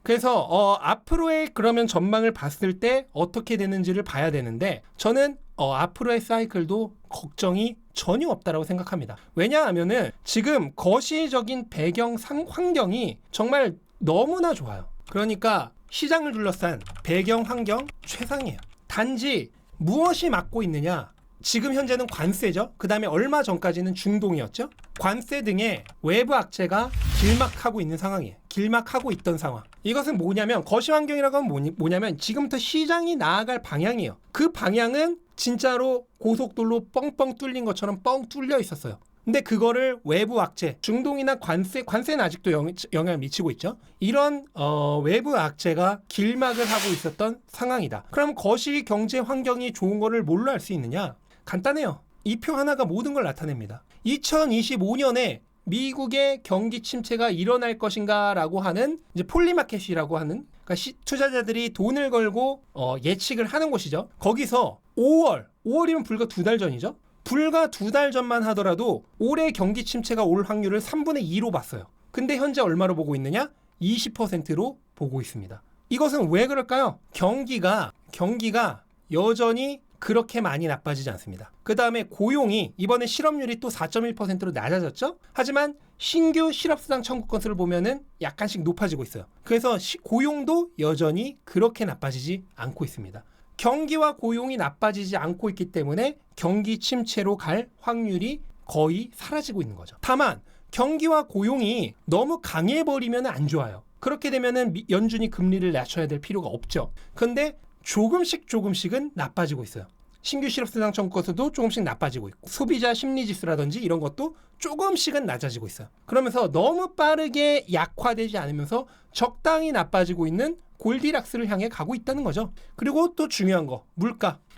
그래서 앞으로의 그러면 전망을 봤을 때 어떻게 되는지를 봐야 되는데 저는 앞으로의 사이클도 걱정이 전혀 없다라고 생각합니다. 왜냐하면은 지금 거시적인 배경 환경이 정말 너무나 좋아요. 그러니까 시장을 둘러싼 배경 환경 최상이에요. 단지 무엇이 막고 있느냐? 지금 현재는 관세죠. 그 다음에 얼마 전까지는 중동이었죠. 관세 등의 외부 악재가 길막하고 있는 상황이에요. 길막하고 있던 상황. 이것은 뭐냐면 거시환경이라고 하면 뭐냐면 지금부터 시장이 나아갈 방향이에요. 그 방향은 진짜로 고속도로 뻥뻥 뚫린 것처럼 뻥 뚫려 있었어요. 근데 그거를 외부 악재, 중동이나 관세는 아직도 영향을 미치고 있죠. 이런 외부 악재가 길막을 하고 있었던 상황이다. 그럼 거시 경제 환경이 좋은 거를 뭘로 알 수 있느냐? 간단해요. 이 표 하나가 모든 걸 나타냅니다. 2025년에 미국의 경기 침체가 일어날 것인가라고 하는 이제 폴리마켓이라고 하는 그러니까 투자자들이 돈을 걸고 예측을 하는 곳이죠. 거기서 5월이면 불과 2달 전이죠. 불과 2달 전만 하더라도 올해 경기 침체가 올 확률을 3분의 2로 봤어요. 근데 현재 얼마로 보고 있느냐? 20%로 보고 있습니다. 이것은 왜 그럴까요? 경기가 여전히 그렇게 많이 나빠지지 않습니다. 그 다음에 고용이 이번에 실업률이 또 4.1%로 낮아졌죠? 하지만 신규 실업수당 청구 건수를 보면은 약간씩 높아지고 있어요. 그래서 고용도 여전히 그렇게 나빠지지 않고 있습니다. 경기와 고용이 나빠지지 않고 있기 때문에 경기 침체로 갈 확률이 거의 사라지고 있는 거죠. 다만 경기와 고용이 너무 강해버리면 안 좋아요. 그렇게 되면은 연준이 금리를 낮춰야 될 필요가 없죠. 그런데 조금씩은 나빠지고 있어요. 신규 실업수당 청구 건수도 조금씩 나빠지고 있고 소비자 심리지수라든지 이런 것도 조금씩은 낮아지고 있어요. 그러면서 너무 빠르게 약화되지 않으면서 적당히 나빠지고 있는 골디락스를 향해 가고 있다는 거죠. 그리고 또 중요한 거,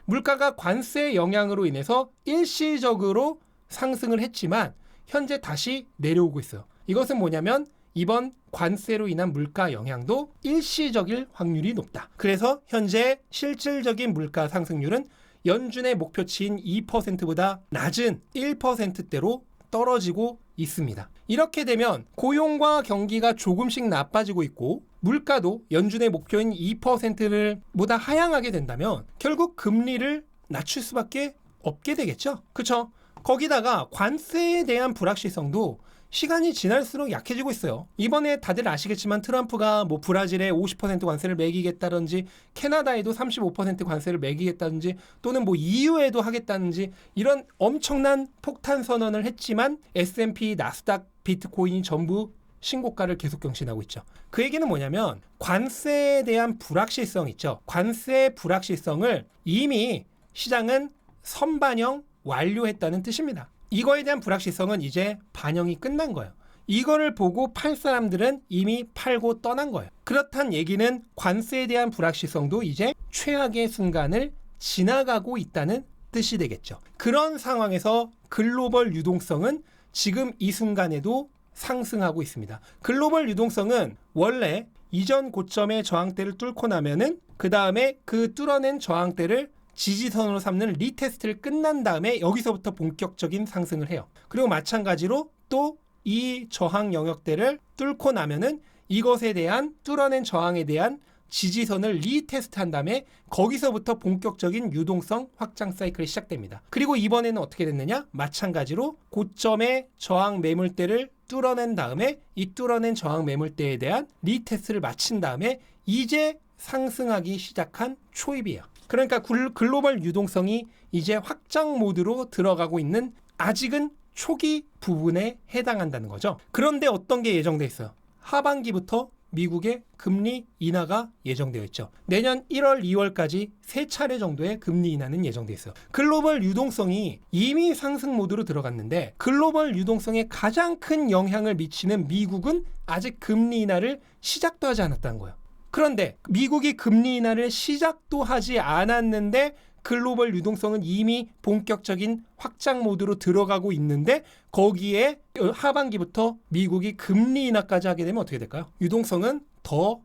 물가가 관세 영향으로 인해서 일시적으로 상승을 했지만 현재 다시 내려오고 있어요. 이것은 뭐냐면 이번 관세로 인한 물가 영향도 일시적일 확률이 높다. 그래서 현재 실질적인 물가 상승률은 연준의 목표치인 2%보다 낮은 1%대로 떨어지고 있습니다. 이렇게 되면 고용과 경기가 조금씩 나빠지고 있고 물가도 연준의 목표인 2%를 보다 하향하게 된다면 결국 금리를 낮출 수밖에 없게 되겠죠. 그렇죠? 거기다가 관세에 대한 불확실성도 시간이 지날수록 약해지고 있어요. 이번에 다들 아시겠지만 트럼프가 뭐 브라질에 50% 관세를 매기겠다든지 캐나다에도 35% 관세를 매기겠다든지 또는 뭐 EU에도 하겠다든지 이런 엄청난 폭탄 선언을 했지만 S&P, 나스닥, 비트코인이 전부 신고가를 계속 경신하고 있죠. 그 얘기는 뭐냐면 관세에 대한 불확실성 있죠. 관세 불확실성을 이미 시장은 선반영 완료했다는 뜻입니다. 이거에 대한 불확실성은 이제 반영이 끝난 거예요. 이거를 보고 팔 사람들은 이미 팔고 떠난 거예요. 그렇단 얘기는 관세에 대한 불확실성도 이제 최악의 순간을 지나가고 있다는 뜻이 되겠죠. 그런 상황에서 글로벌 유동성은 지금 이 순간에도 상승하고 있습니다. 글로벌 유동성은 원래 이전 고점의 저항대를 뚫고 나면은 그 다음에 그 뚫어낸 저항대를 지지선으로 삼는 리테스트를 끝난 다음에 여기서부터 본격적인 상승을 해요. 그리고 마찬가지로 또 이 저항 영역대를 뚫고 나면은 이것에 대한 뚫어낸 저항에 대한 지지선을 리테스트한 다음에 거기서부터 본격적인 유동성 확장 사이클이 시작됩니다. 그리고 이번에는 어떻게 됐느냐? 마찬가지로 고점의 저항 매물대를 뚫어낸 다음에 이 뚫어낸 저항 매물대에 대한 리테스트를 마친 다음에 이제 상승하기 시작한 초입이에요. 그러니까 글로벌 유동성이 이제 확장 모드로 들어가고 있는 아직은 초기 부분에 해당한다는 거죠. 그런데 어떤 게 예정돼 있어요? 하반기부터 미국의 금리 인하가 예정되어 있죠. 내년 1월, 2월까지 3차례 정도의 금리 인하는 예정되어 있어요. 글로벌 유동성이 이미 상승 모드로 들어갔는데 글로벌 유동성에 가장 큰 영향을 미치는 미국은 아직 금리 인하를 시작도 하지 않았다는 거예요. 그런데 미국이 금리 인하를 시작도 하지 않았는데 글로벌 유동성은 이미 본격적인 확장 모드로 들어가고 있는데 거기에 하반기부터 미국이 금리 인하까지 하게 되면 어떻게 될까요? 유동성은 더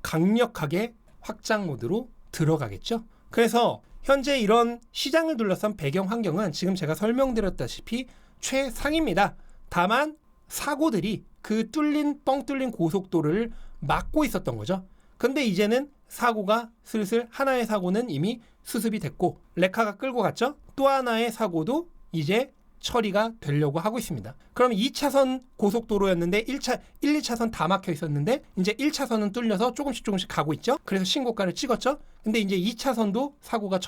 강력하게 확장 모드로 들어가겠죠. 그래서 현재 이런 시장을 둘러싼 배경 환경은 지금 제가 설명드렸다시피 최상입니다. 다만 사고들이 그 뻥 뚫린 고속도로를 막고 있었던 거죠. 근데 이제는 사고가 슬슬 하나의 사고는 이미 수습이 됐고 레카가 끌고 갔죠. 또 하나의 사고도 이제 처리가 되려고 하고 있습니다. 그럼 2차선 고속도로였는데 1, 2차선 다 막혀 있었는데 이제 1차선은 뚫려서 조금씩 가고 있죠. 그래서 신고가를 찍었죠. 근데 이제 2차선도 사고가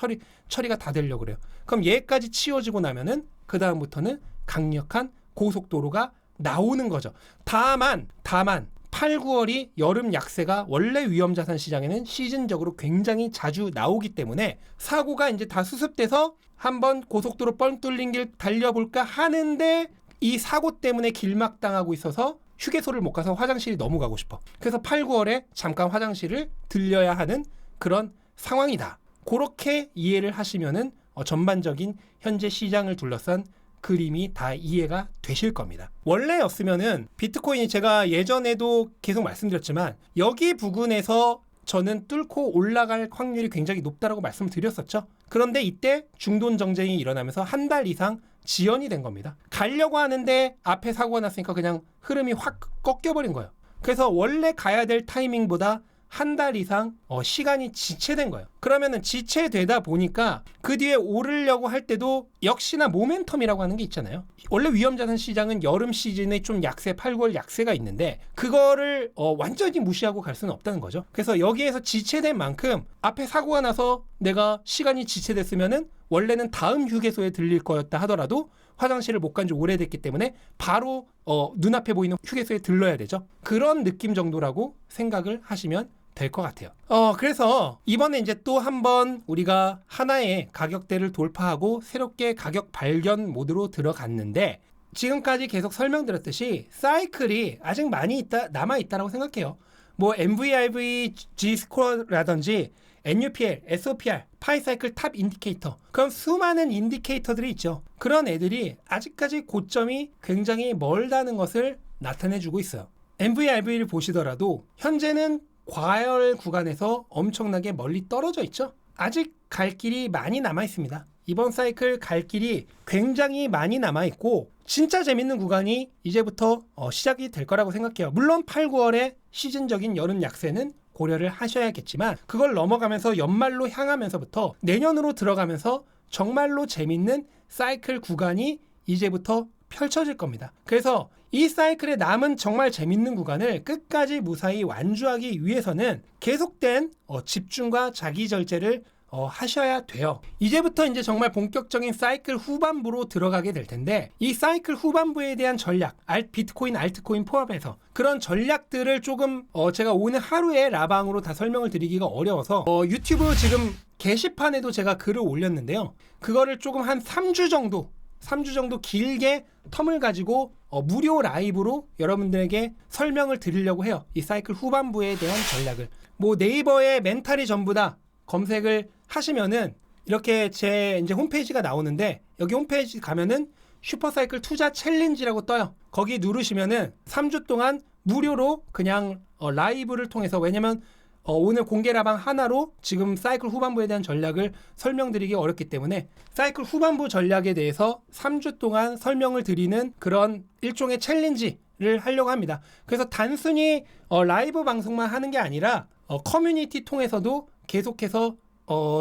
처리가 다 되려고 그래요. 그럼 얘까지 치워지고 나면은 그 다음부터는 강력한 고속도로가 나오는 거죠. 다만 8, 9월이 여름 약세가 원래 위험자산 시장에는 시즌적으로 굉장히 자주 나오기 때문에 사고가 이제 다 수습돼서 한번 고속도로 뻥 뚫린 길 달려볼까 하는데 이 사고 때문에 길막당하고 있어서 휴게소를 못 가서 화장실이 너무 가고 싶어. 그래서 8, 9월에 잠깐 화장실을 들려야 하는 그런 상황이다. 그렇게 이해를 하시면은 전반적인 현재 시장을 둘러싼 그림이 다 이해가 되실 겁니다. 원래였으면은 비트코인이 제가 예전에도 계속 말씀드렸지만 여기 부근에서 저는 뚫고 올라갈 확률이 굉장히 높다라고 말씀드렸었죠. 그런데 이때 중돈 정쟁이 일어나면서 한 달 이상 지연이 된 겁니다. 가려고 하는데 앞에 사고가 났으니까 그냥 흐름이 확 꺾여버린 거예요. 그래서 원래 가야 될 타이밍보다 한 달 이상 시간이 지체된 거예요. 그러면은 지체되다 보니까 그 뒤에 오르려고 할 때도 역시나 모멘텀이라고 하는 게 있잖아요. 원래 위험자산 시장은 여름 시즌에 좀 약세, 8, 9월 약세가 있는데 그거를 완전히 무시하고 갈 수는 없다는 거죠. 그래서 여기에서 지체된 만큼 앞에 사고가 나서 내가 시간이 지체됐으면은 원래는 다음 휴게소에 들릴 거였다 하더라도 화장실을 못 간 지 오래됐기 때문에 바로 눈앞에 보이는 휴게소에 들러야 되죠. 그런 느낌 정도라고 생각을 하시면 될 것 같아요. 그래서 이번에 이제 또 한번 우리가 하나의 가격대를 돌파하고 새롭게 가격 발견 모드로 들어갔는데 지금까지 계속 설명드렸듯이 사이클이 아직 많이 남아있다고 생각해요. 뭐 MVRV, G-스코어라든지 NUPL, SOPR, 파이사이클 탑 인디케이터 그런 수많은 인디케이터들이 있죠. 그런 애들이 아직까지 고점이 굉장히 멀다는 것을 나타내주고 있어요. MVRV를 보시더라도 현재는 과열 구간에서 엄청나게 멀리 떨어져 있죠. 아직 갈 길이 많이 남아 있습니다. 이번 사이클 갈 길이 굉장히 많이 남아 있고 진짜 재밌는 구간이 이제부터 시작이 될 거라고 생각해요. 물론 8, 9월에 시즌적인 여름 약세는 고려를 하셔야겠지만 그걸 넘어가면서 연말로 향하면서부터 내년으로 들어가면서 정말로 재밌는 사이클 구간이 이제부터 펼쳐질 겁니다. 그래서 이 사이클에 남은 정말 재밌는 구간을 끝까지 무사히 완주하기 위해서는 계속된 집중과 자기 절제를 하셔야 돼요. 이제부터 이제 정말 본격적인 사이클 후반부로 들어가게 될 텐데 이 사이클 후반부에 대한 전략, 비트코인, 알트코인 포함해서 그런 전략들을 조금 제가 오늘 하루에 라방으로 다 설명을 드리기가 어려워서 유튜브 지금 게시판에도 제가 글을 올렸는데요. 그거를 조금 한 3주 정도 길게 텀을 가지고 무료 라이브로 여러분들에게 설명을 드리려고 해요. 이 사이클 후반부에 대한 전략을. 뭐 네이버에 멘탈이 전부다 검색을 하시면은 이렇게 제 이제 홈페이지가 나오는데 여기 홈페이지 가면은 슈퍼사이클 투자 챌린지라고 떠요. 거기 누르시면은 3주 동안 무료로 그냥 라이브를 통해서 왜냐면 오늘 공개 라방 하나로 지금 사이클 후반부에 대한 전략을 설명드리기 어렵기 때문에 사이클 후반부 전략에 대해서 3주 동안 설명을 드리는 그런 일종의 챌린지를 하려고 합니다. 그래서 단순히 라이브 방송만 하는 게 아니라 커뮤니티 통해서도 계속해서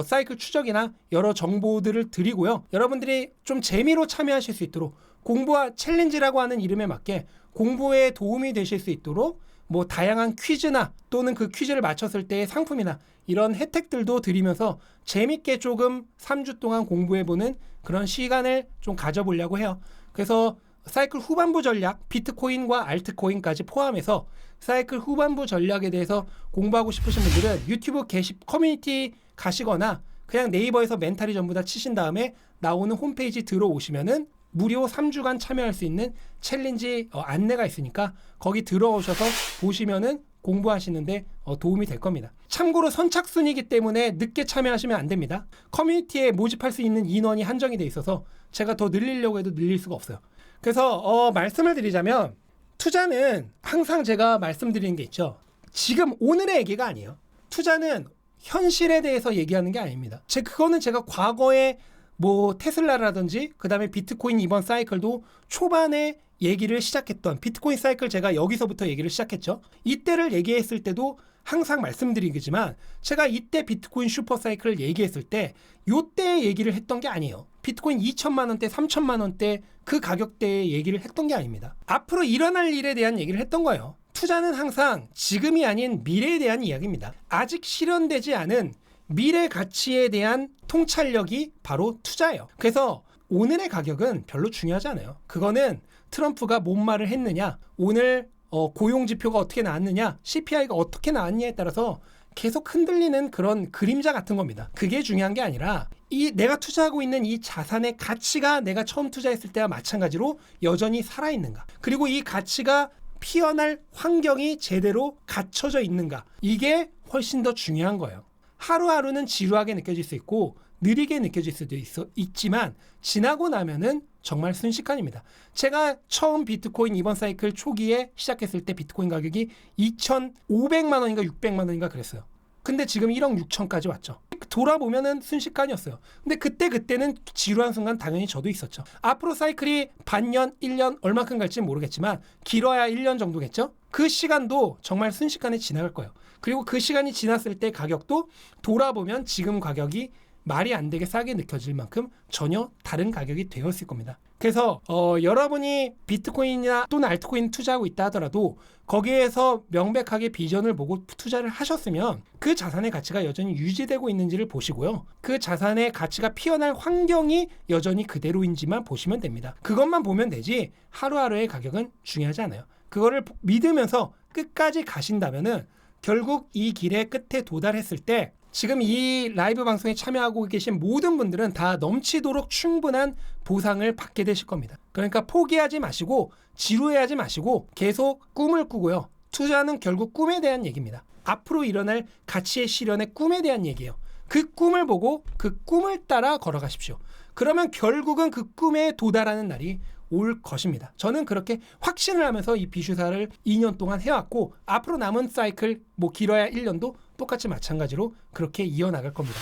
사이클 추적이나 여러 정보들을 드리고요. 여러분들이 좀 재미로 참여하실 수 있도록 공부와 챌린지라고 하는 이름에 맞게 공부에 도움이 되실 수 있도록 뭐 다양한 퀴즈나 또는 그 퀴즈를 맞췄을 때의 상품이나 이런 혜택들도 드리면서 재밌게 조금 3주 동안 공부해보는 그런 시간을 좀 가져보려고 해요. 그래서 사이클 후반부 전략, 비트코인과 알트코인까지 포함해서 사이클 후반부 전략에 대해서 공부하고 싶으신 분들은 유튜브 커뮤니티 가시거나 그냥 네이버에서 멘탈이 전부 다 치신 다음에 나오는 홈페이지 들어오시면은 무료 3주간 참여할 수 있는 챌린지 안내가 있으니까 거기 들어오셔서 보시면은 공부하시는데 도움이 될 겁니다. 참고로 선착순이기 때문에 늦게 참여하시면 안 됩니다. 커뮤니티에 모집할 수 있는 인원이 한정이 돼 있어서 제가 더 늘리려고 해도 늘릴 수가 없어요. 그래서 말씀을 드리자면 투자는 항상 제가 말씀드리는 게 있죠. 지금 오늘의 얘기가 아니에요. 투자는 현실에 대해서 얘기하는 게 아닙니다. 그거는 제가 과거에 뭐 테슬라라든지 그 다음에 비트코인 이번 사이클도 초반에 얘기를 시작했던 비트코인 사이클 제가 여기서부터 얘기를 시작했죠. 이때를 얘기했을 때도 항상 말씀드리겠지만 제가 이때 비트코인 슈퍼 사이클을 얘기했을 때 요때 얘기를 했던 게 아니에요. 비트코인 2천만 원대, 3천만 원대 그 가격대에 얘기를 했던 게 아닙니다. 앞으로 일어날 일에 대한 얘기를 했던 거예요. 투자는 항상 지금이 아닌 미래에 대한 이야기입니다. 아직 실현되지 않은 미래 가치에 대한 통찰력이 바로 투자예요. 그래서 오늘의 가격은 별로 중요하지 않아요. 그거는 트럼프가 뭔 말을 했느냐, 오늘 고용지표가 어떻게 나왔느냐, CPI가 어떻게 나왔느냐에 따라서 계속 흔들리는 그런 그림자 같은 겁니다. 그게 중요한 게 아니라 이 내가 투자하고 있는 이 자산의 가치가 내가 처음 투자했을 때와 마찬가지로 여전히 살아있는가, 그리고 이 가치가 피어날 환경이 제대로 갖춰져 있는가, 이게 훨씬 더 중요한 거예요. 하루하루는 지루하게 느껴질 수 있고 느리게 느껴질 수도 있지만 지나고 나면은 정말 순식간입니다. 제가 처음 비트코인 이번 사이클 초기에 시작했을 때 비트코인 가격이 2,500만 원인가 600만 원인가 그랬어요. 근데 지금 1억 6천까지 왔죠. 돌아보면은 순식간이었어요. 근데 그때는 지루한 순간 당연히 저도 있었죠. 앞으로 사이클이 반년, 1년 얼마큼 갈지 모르겠지만 길어야 1년 정도겠죠. 그 시간도 정말 순식간에 지나갈 거예요. 그리고 그 시간이 지났을 때 가격도 돌아보면 지금 가격이 말이 안 되게 싸게 느껴질 만큼 전혀 다른 가격이 되었을 겁니다. 그래서 여러분이 비트코인이나 또는 알트코인 투자하고 있다 하더라도 거기에서 명백하게 비전을 보고 투자를 하셨으면 그 자산의 가치가 여전히 유지되고 있는지를 보시고요. 그 자산의 가치가 피어날 환경이 여전히 그대로인지만 보시면 됩니다. 그것만 보면 되지 하루하루의 가격은 중요하지 않아요. 그거를 믿으면서 끝까지 가신다면은 결국 이 길의 끝에 도달했을 때 지금 이 라이브 방송에 참여하고 계신 모든 분들은 다 넘치도록 충분한 보상을 받게 되실 겁니다. 그러니까 포기하지 마시고 지루해하지 마시고 계속 꿈을 꾸고요. 투자는 결국 꿈에 대한 얘기입니다. 앞으로 일어날 가치의 실현의 꿈에 대한 얘기예요. 그 꿈을 보고 그 꿈을 따라 걸어가십시오. 그러면 결국은 그 꿈에 도달하는 날이 올 것입니다. 저는 그렇게 확신을 하면서 이 비슈사를 2년 동안 해왔고 앞으로 남은 사이클 길어야 1년도 똑같이 마찬가지로 그렇게 이어나갈 겁니다.